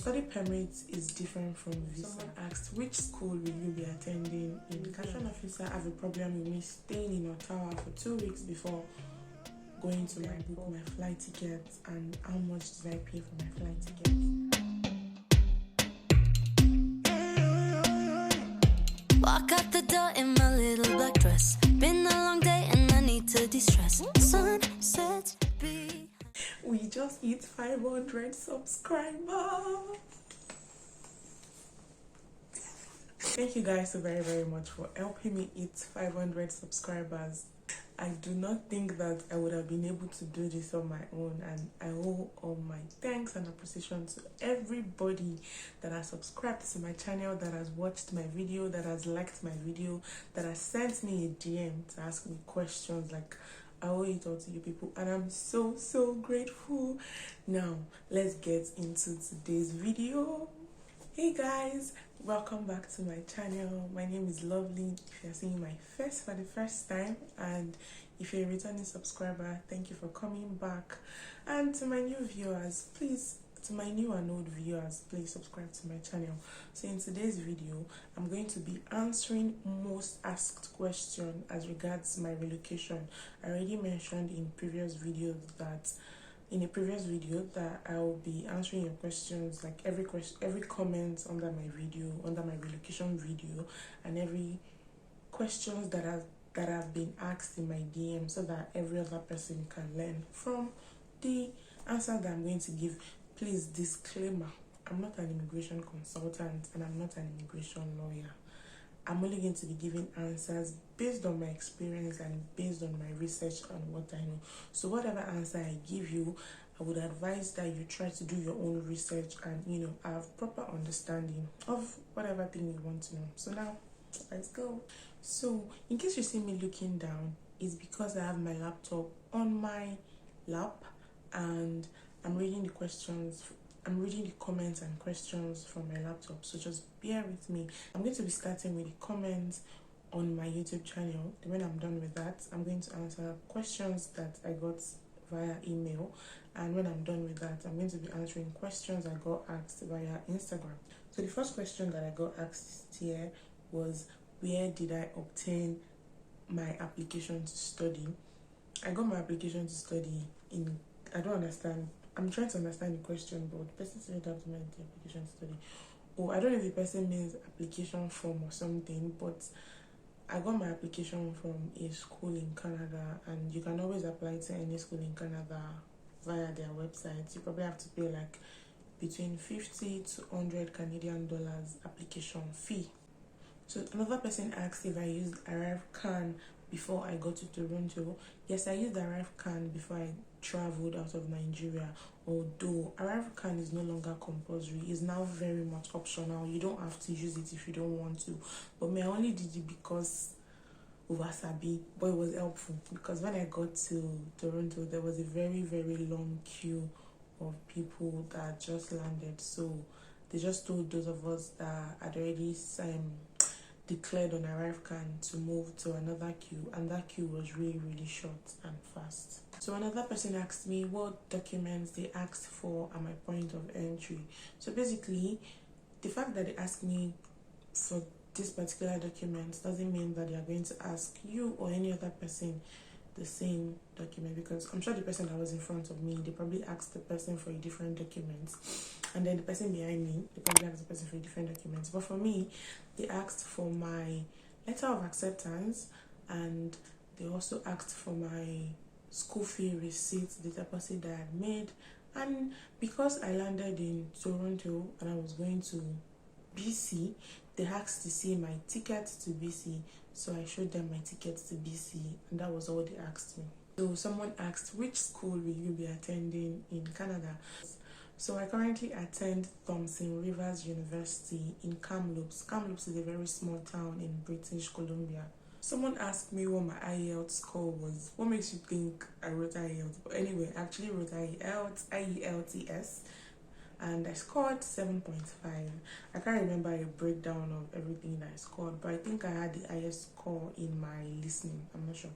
study permit is different from visa. Someone asked, which school will you be attending? Immigration officer have a problem with me staying in Ottawa for 2 weeks before going to book my flight ticket, and how much did I pay for my flight ticket? Walk out the door in my little black dress. Been a long day and I need to de-stress. Sunsets be. We just hit 500 subscribers. Thank you guys so very much for helping me hit 500 subscribers. I do not think that I would have been able to do this on my own, and I owe all my thanks and appreciation to everybody that has subscribed to my channel, that has watched my video, that has liked my video, that has sent me a DM to ask me questions. Like, I owe it all to you people, and I'm so grateful. Now let's get into today's video. Hey guys, welcome back to my channel. My name is Lovely. If you're seeing my face for the first time, and if you're a returning subscriber, thank you for coming back. And to my new viewers, please, to my new and old viewers, please subscribe to my channel. So in today's video, I'm going to be answering most asked questions as regards my relocation. I already mentioned in previous videos that I will be answering your questions, like every comment under my video, under my relocation video, and every questions that have been asked in my DM, so that every other person can learn from the answer that I'm going to give. Please, disclaimer, I'm not an immigration consultant and I'm not an immigration lawyer. I'm only going to be giving answers based on my experience and based on my research and what I know. So whatever answer I give you, I would advise that you try to do your own research and, have proper understanding of whatever thing you want to know. So now, let's go. So in case you see me looking down, it's because I have my laptop on my lap and I'm reading the questions. I'm reading the comments and questions from my laptop, so just bear with me. I'm going to be starting with the comments on my YouTube channel. When I'm done with that, I'm going to answer questions that I got via email, and when I'm done with that, I'm going to be answering questions I got asked via Instagram. So the first question that I got asked here was, where did I obtain my application to study? I got my application to study in, I'm trying to understand the question, but the person said that to me the application study. Oh, I don't know if the person means application form or something, but I got my application from a school in Canada, and you can always apply to any school in Canada via their website. You probably have to pay like between 50 to 100 Canadian dollars application fee. So another person asked if I used ArriveCAN before I got to Toronto. Yes, I used ArriveCAN before I traveled out of Nigeria, although ArriveCAN is no longer compulsory. It's now very much optional. You don't have to use it if you don't want to, but me, I only did it because of Wasabi, but it was helpful because when I got to Toronto, there was a very long queue of people that just landed, so they just told those of us that had already declared on ArriveCAN to move to another queue, and that queue was really short and fast. So another person asked me what documents they asked for at my point of entry. So basically, the fact that they asked me for this particular document doesn't mean that they are going to ask you or any other person the same document, because I'm sure the person that was in front of me, they probably asked the person for a different document, and then the person behind me, they probably asked the person for a different document. But for me, they asked for my letter of acceptance, and they also asked for my school fee receipt, the deposit that I had made. And because I landed in Toronto and I was going to BC, they asked to see my ticket to BC, so I showed them my ticket to BC, and that was all they asked me. So someone asked, which school will you be attending in Canada? So I currently attend Thompson Rivers University in Kamloops. Kamloops is a very small town in British Columbia. Someone asked me what my IELTS score was. What makes you think I wrote IELTS? But anyway, I actually wrote IELTS, and I scored 7.5. I can't remember a breakdown of everything that I scored, but I think I had the highest score in my listening. I'm not sure.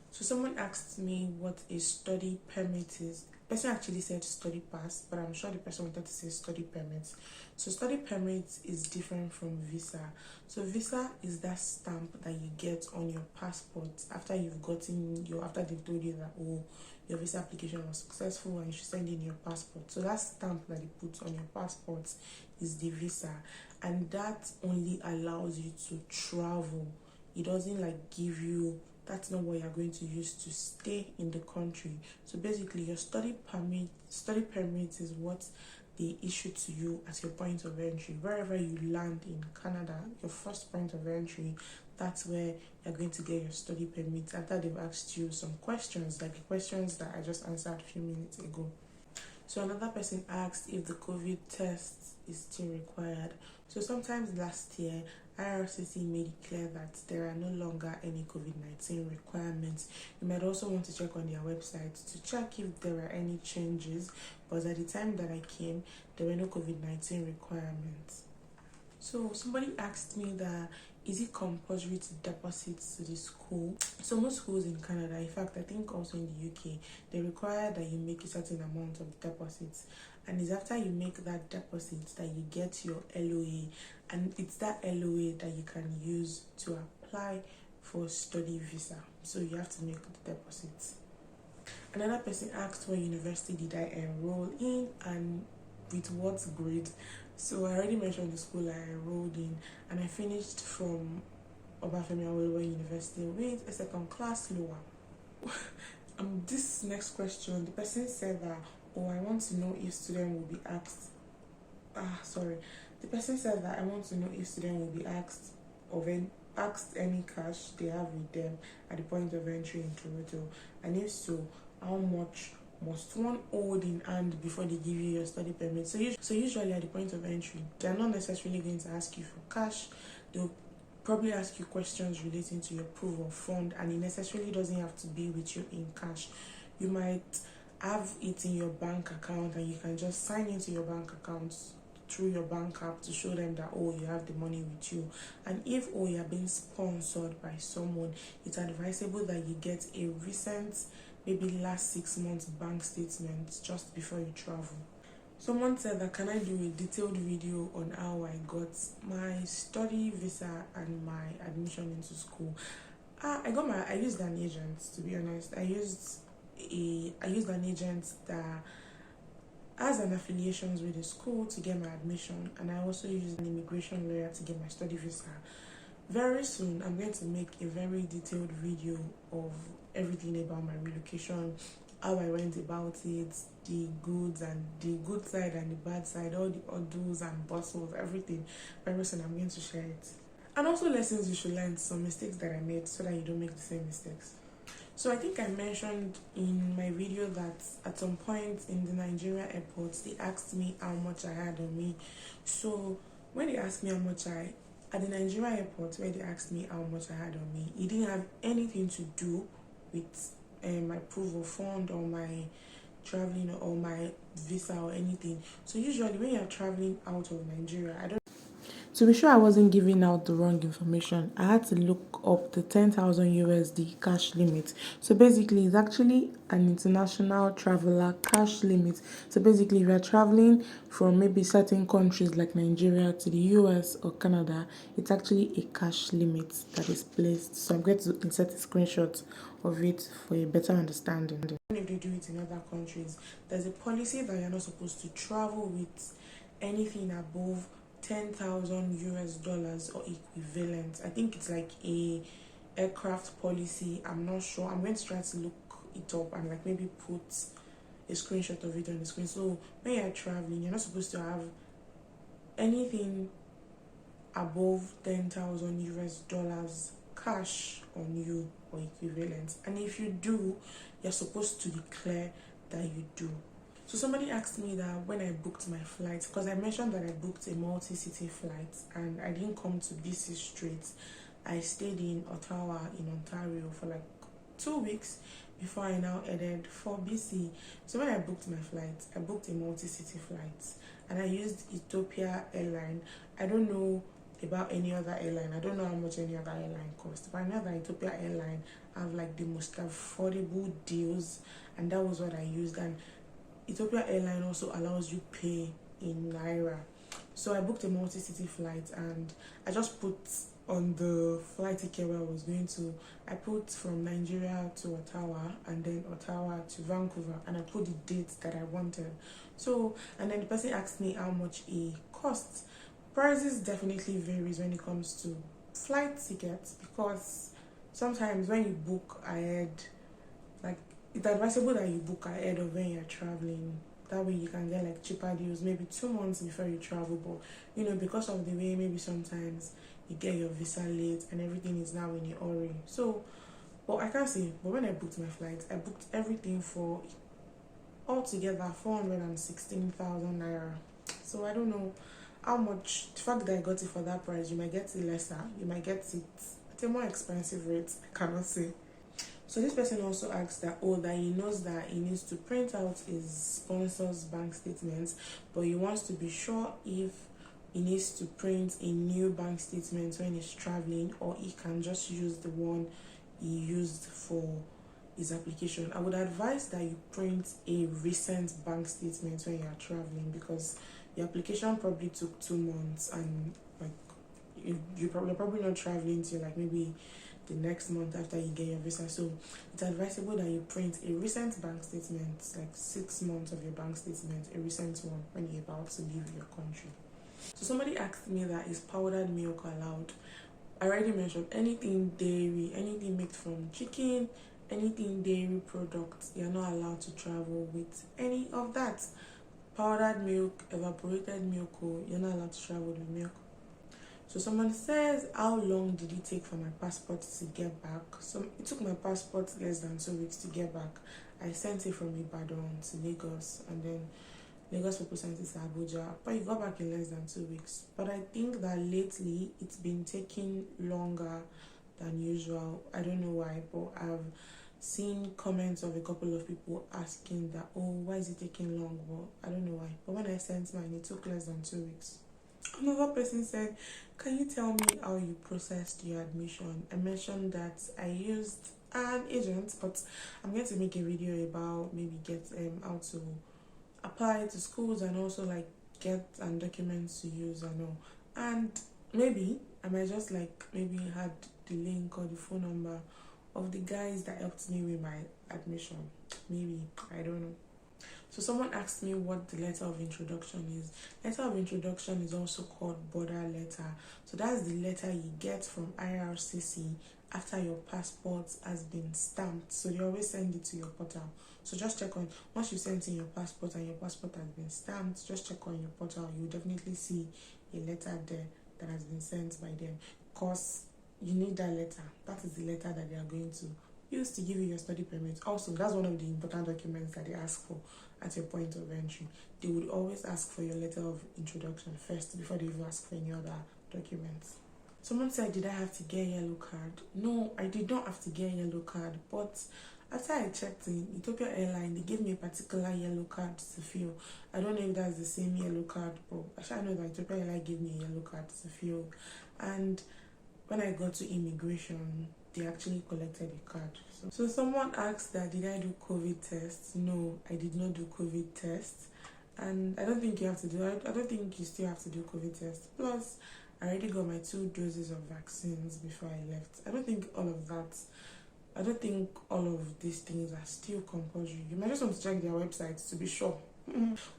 So someone asked me what a study permit is. person actually said study pass, but I'm sure the person wanted to say study permit. So study permit is different from visa. So visa is that stamp that you get on your passport after you've gotten after they've told you that, oh, your visa application was successful and you should send in your passport. So that stamp that they put on your passport is the visa, and that only allows you to travel. It doesn't like give you, that's not what you're going to use to stay in the country. So basically your study permit is what they issue to you as your point of entry. Wherever you land in Canada, your first point of entry, that's where you're going to get your study permit after they've asked you some questions, like the questions that I just answered a few minutes ago. So another person asked if the COVID test is still required. So sometimes last year, IRCC made it clear that there are no longer any COVID-19 requirements. You might also want to check on their website to check if there are any changes, but at the time that I came, there were no COVID-19 requirements. So somebody asked me that, is it compulsory to deposit to the school? So most schools in Canada, in fact I think also in the UK, they require that you make a certain amount of deposits, and it's after you make that deposit that you get your LOA, and it's that LOA that you can use to apply for study visa. So you have to make the deposits. Another person asked what university did I enroll in and with what grade. So I already mentioned the school I enrolled in, and I finished from Obafemi Awolowo University with a second class lower. This next question, the person said that, oh, I want to know if student will be asked. The person said that I want to know if student will be asked any cash they have with them at the point of entry in Toronto, and if so, how much must one hold in hand before they give you your study permit. So usually at the point of entry, they're not necessarily going to ask you for cash. They'll probably ask you questions relating to your proof of fund, and it necessarily doesn't have to be with you in cash. You might have it in your bank account, and you can just sign into your bank account through your bank app to show them that, oh, you have the money with you. And if, oh, you're being sponsored by someone, it's advisable that you get a recent, maybe last 6 months bank statement just before you travel. Someone said that, can I do a detailed video on how I got my study visa and my admission into school? I used an agent, to be honest. I used an agent that has an affiliations with the school to get my admission, and I also used an immigration lawyer to get my study visa. Very soon, I'm going to make a very detailed video of everything about my relocation, how I went about it, the good side and the bad side, all the odds and bustles, everything. Very soon, I'm going to share it. And also lessons you should learn, some mistakes that I made so that you don't make the same mistakes. So I think I mentioned in my video that at some point in the Nigeria airports, they asked me how much I had on me. So when they asked me how much at the Nigeria airport, where they asked me how much I had on me, it didn't have anything to do with my proof of fund or my traveling or my visa or anything. So usually when you're traveling out of Nigeria, to be sure I wasn't giving out the wrong information, I had to look up the 10,000 USD cash limit. So basically, it's actually an international traveler cash limit. So basically, if you're traveling from maybe certain countries like Nigeria to the US or Canada, it's actually a cash limit that is placed. So I'm going to insert a screenshot of it for a better understanding. If they do it in other countries, there's a policy that you're not supposed to travel with anything above 10,000 US dollars or equivalent. I think it's like a aircraft policy. I'm not sure. I'm going to try to look it up and like maybe put a screenshot of it on the screen. So when you're traveling, you're not supposed to have anything above 10,000 US dollars cash on you or equivalent. And if you do, you're supposed to declare that you do. So somebody asked me that when I booked my flight, because I mentioned that I booked a multi-city flight and I didn't come to BC straight. I stayed in Ottawa in Ontario for like 2 weeks before I now headed for BC. So when I booked my flight, I booked a multi-city flight and I used Ethiopia Airline. I don't know about any other airline. I don't know how much any other airline costs, but I know that Ethiopia Airline have like the most affordable deals, and that was what I used. And Ethiopia Airline also allows you pay in Naira. So I booked a multi-city flight, and I just put on the flight ticket where I was going to, I put from Nigeria to Ottawa and then Ottawa to Vancouver, and I put the date that I wanted. So, and then the person asked me how much it costs. Prices definitely varies when it comes to flight tickets, because sometimes when you book ahead, like, it's advisable that you book ahead of when you're traveling. That way you can get like cheaper deals maybe 2 months before you travel. But you know, because of the way maybe sometimes you get your visa late and everything is now in a hurry. So, but I can't say, but when I booked my flights, I booked everything for altogether 416,000 naira. So I don't know how much. The fact that I got it for that price, you might get it lesser, you might get it at a more expensive rate. I cannot say. So this person also asked that, that he knows that he needs to print out his sponsor's bank statements, but he wants to be sure if he needs to print a new bank statement when he's traveling, or he can just use the one he used for his application. I would advise that you print a recent bank statement when you are traveling, because your application probably took 2 months, and like you're probably not traveling till like maybe the next month after you get your visa. So it's advisable that you print a recent bank statement, like 6 months of your bank statement, a recent one when you're about to leave your country. So somebody asked me that is powdered milk allowed. I already mentioned anything dairy, anything made from chicken, anything dairy products, you're not allowed to travel with any of that. Powdered milk, evaporated milk, you're not allowed to travel with milk. So someone says, how long did it take for my passport to get back? So it took my passport less than 2 weeks to get back. I sent it from Ibadan to Lagos, and then Lagos people sent it to Abuja, but it got back in less than 2 weeks. But I think that lately it's been taking longer than usual. I don't know why, but I've seen comments of a couple of people asking that, why is it taking long? Well, I don't know why, but when I sent mine, it took less than 2 weeks. Another person said, can you tell me how you processed your admission? I mentioned that I used an agent, but I'm going to make a video about maybe get how to apply to schools, and also like get documents to use and all. And maybe I might just like maybe had the link or the phone number of the guys that helped me with my admission. Maybe, I don't know. So someone asked me what the letter of introduction is. Letter of introduction is also called border letter. So that's the letter you get from IRCC after your passport has been stamped. So they always send it to your portal. So just check on, once you send in your passport and your passport has been stamped, just check on your portal. You will definitely see a letter there that has been sent by them, because you need that letter. That is the letter that they are going to use to give you your study permit. Also, that's one of the important documents that they ask for at your point of entry. They would always ask for your letter of introduction first before they even ask for any other documents. Someone said, did I have to get a yellow card? No, I did not have to get a yellow card, but after I checked in Ethiopia Airline, they gave me a particular yellow card to fill. I don't know if that's the same yellow card, but actually I know that Ethiopia Airline gave me a yellow card to fill. And when I got to immigration, they actually collected a card. So someone asked that, did I do COVID tests? No, I did not do COVID tests. And I don't think you have to do it. I don't think you still have to do COVID tests. Plus, I already got my 2 doses of vaccines before I left. I don't think all of these things are still compulsory. You might just want to check their websites to be sure.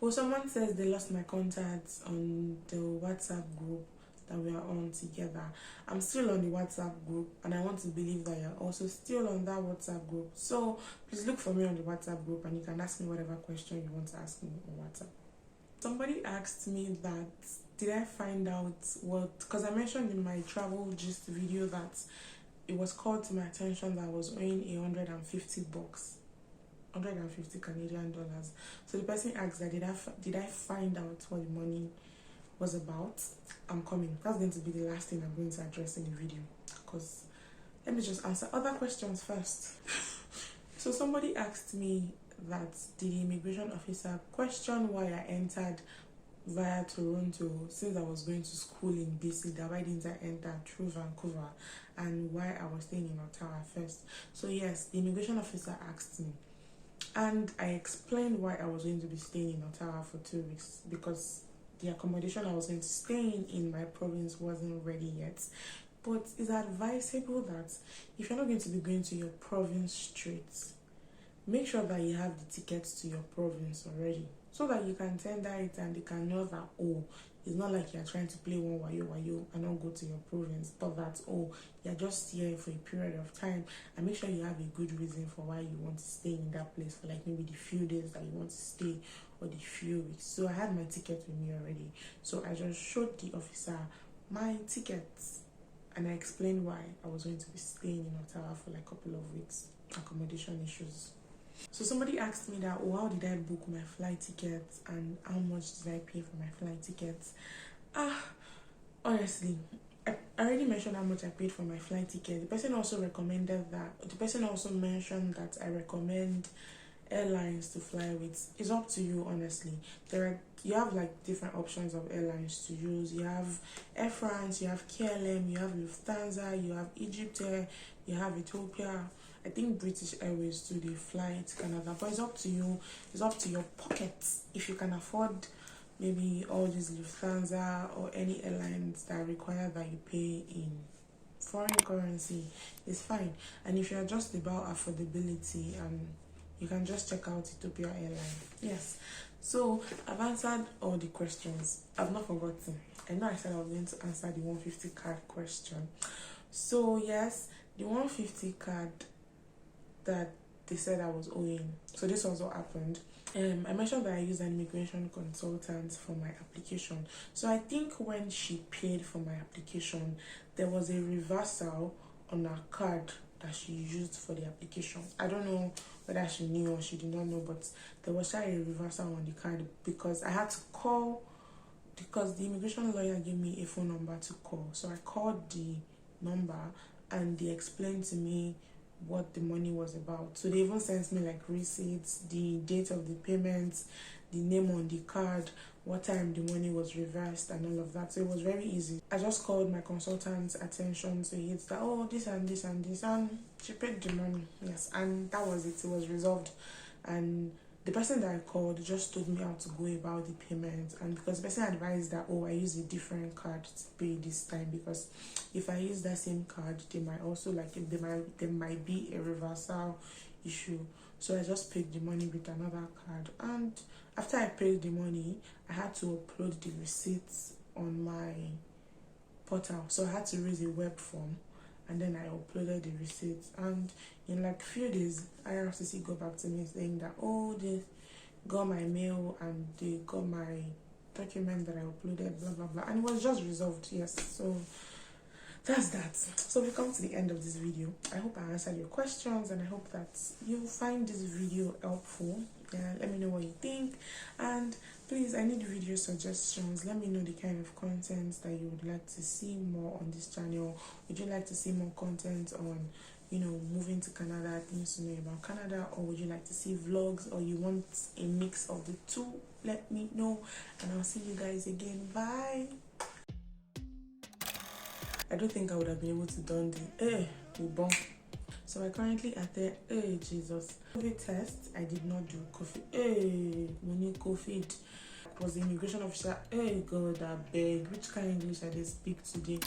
Well, someone says they lost my contacts on the WhatsApp group that we are on together. I'm still on the WhatsApp group, and I want to believe that you're also still on that WhatsApp group. So please look for me on the WhatsApp group, and you can ask me whatever question you want to ask me on WhatsApp. Somebody asked me that, did I find out what, because I mentioned in my travel gist video that it was called to my attention that I was owing $150, 150 Canadian dollars. So the person asked that, did I find out what the money was about? I'm coming. That's going to be the last thing I'm going to address in the video, because let me just answer other questions first. So somebody asked me that, did the immigration officer question why I entered via Toronto since I was going to school in BC, that why didn't I enter through Vancouver, and why I was staying in Ottawa first? So yes, the immigration officer asked me, And I explained why I was going to be staying in Ottawa for 2 weeks, because the accommodation I was going to stay in my province wasn't ready yet. But it's advisable that if you're not going to be going to your province straight, make sure that you have the tickets to your province already, so that you can tender it and they can know that, oh, it's not like you're trying to play one wayo and not go to your province, but that, oh, you're just here for a period of time, and make sure you have a good reason for why you want to stay in that place for like maybe the few days that you want to stay or the few weeks. So I had my ticket with me already, so I just showed the officer my tickets and I explained why I was going to be staying in Ottawa for like a couple of weeks, accommodation issues. So somebody asked me that, oh, how did I book my flight tickets and how much did I pay for my flight tickets? Honestly, I already mentioned how much I paid for my flight ticket. The person also mentioned that I recommend airlines to fly with. It's up to you, honestly. You have like different options of airlines to use. You have Air France, you have KLM, you have Lufthansa, you have Egypt Air, you have Ethiopia. I think British Airways too, they fly to Canada. But it's up to you. It's up to your pockets. If you can afford maybe all these Lufthansa or any airlines that require that you pay in foreign currency, it's fine. And if you're just about affordability, you can just check out Ethiopia Airline. Yes. So I've answered all the questions. I've not forgotten. I know I said I was going to answer the 150 card question. So yes, the 150 card that they said I was owing. So this was what happened. I mentioned that I used an immigration consultant for my application. So I think when she paid for my application, there was a reversal on her card that she used for the application. I don't know whether she knew or she did not know, but there was a reversal on the card because I had to call, because the immigration lawyer gave me a phone number to call. So I called the number and they explained to me what the money was about. So they even sent me like receipts, the date of the payments, the name on the card, what time the money was reversed and all of that. So it was very easy. I just called my consultant's attention to it that, oh, this and this and this, and she paid the money. Yes, and that was it. It was resolved. And the person that I called just told me how to go about the payment, and because the person advised that, oh, I use a different card to pay this time, because if I use that same card, they might also there might be a reversal issue. So I just paid the money with another card, and after I paid the money, I had to upload the receipts on my portal. So I had to raise a web form, and then I uploaded the receipts, and in like few days IRCC got back to me saying that, oh, they got my mail and they got my document that I uploaded, blah blah blah, and it was just resolved. Yes, so that's that. So we come to the end of this video. I hope I answered your questions, and I hope that you find this video helpful. Yeah, let me know what you think, and please, I need video suggestions. Let me know the kind of content that you would like to see more on this channel. Would you like to see more content on, you know, moving to Canada, things to know about Canada, or would you like to see vlogs, or you want a mix of the two? Let me know, and I'll see you guys again. Bye. I don't think I would have been able to do the so I currently attend COVID test. I did not do COVID. Money COVID. Was the immigration officer. God, I beg. Which kind of English I did speak today?